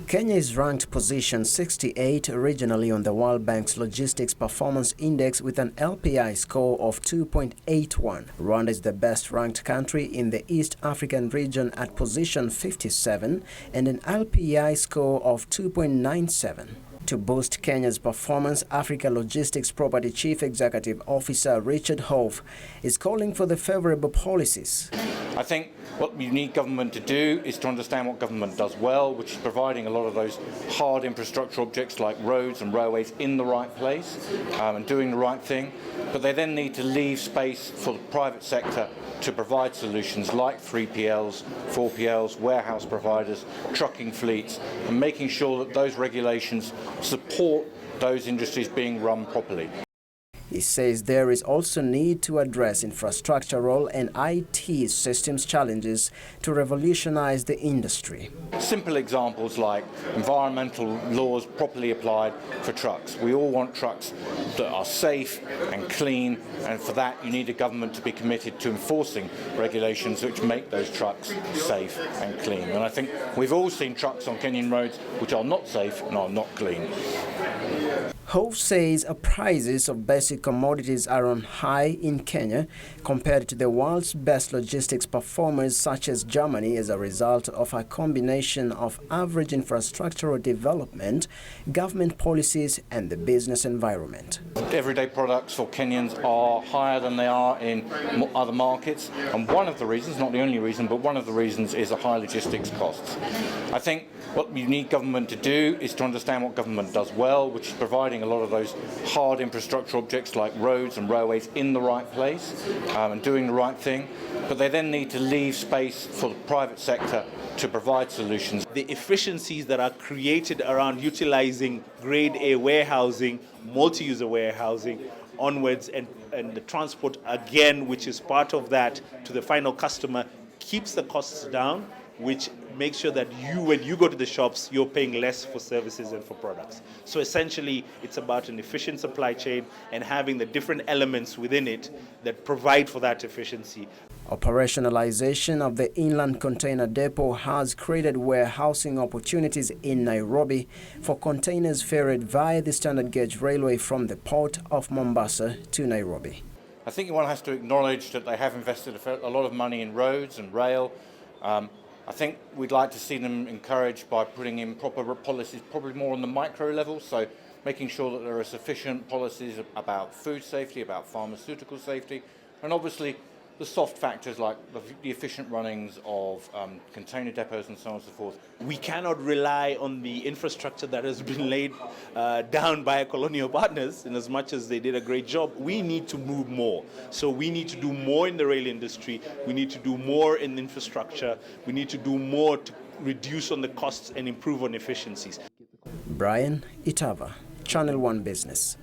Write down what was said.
Kenya is ranked position 68 regionally on the World Bank's Logistics Performance Index with an LPI score of 2.81. Rwanda is the best ranked country in the East African region at position 57 and an LPI score of 2.97. To boost Kenya's performance, Africa Logistics Property Chief Executive Officer Richard Hough is calling for the favorable policies. I think what you need government to do is to understand what government does well, which is providing a lot of those hard infrastructure objects like roads and railways in the right place and doing the right thing. But they then need to leave space for the private sector to provide solutions like 3PLs, 4PLs, warehouse providers, trucking fleets, and making sure that those regulations support those industries being run properly. He says there is also need to address infrastructural and IT systems challenges to revolutionize the industry. Simple examples like environmental laws properly applied for trucks. We all want trucks that are safe and clean, and for that you need a government to be committed to enforcing regulations which make those trucks safe and clean. And I think we've all seen trucks on Kenyan roads which are not safe and are not clean. Hough says prices of basic commodities are on high in Kenya compared to the world's best logistics performers such as Germany as a result of a combination of average infrastructural development, government policies and the business environment. Everyday products for Kenyans are higher than they are in other markets, and one of the reasons, not the only reason, but one of the reasons is the high logistics costs. I think what you need government to do is to understand what government does well, which is providing a lot of those hard infrastructure objects like roads and railways in the right place and doing the right thing. But they then need to leave space for the private sector to provide solutions. The efficiencies that are created around utilizing grade A warehousing, multi-user warehousing, onwards and the transport again, which is part of that to the final customer, keeps the costs down, which makes sure that when you go to the shops, you're paying less for services and for products. So essentially, it's about an efficient supply chain and having the different elements within it that provide for that efficiency. Operationalization of the inland container depot has created warehousing opportunities in Nairobi for containers ferried via the standard gauge railway from the port of Mombasa to Nairobi. I think one has to acknowledge that they have invested a lot of money in roads and rail. I think we'd like to see them encouraged by putting in proper policies, probably more on the micro level, so making sure that there are sufficient policies about food safety, about pharmaceutical safety, and obviously the soft factors like the efficient runnings of container depots and so on and so forth. We cannot rely on the infrastructure that has been laid down by our colonial partners, in as much as they did a great job. We need to move more. So we need to do more in the rail industry. We need to do more in infrastructure. We need to do more to reduce on the costs and improve on efficiencies. Brian Itava, Channel One Business.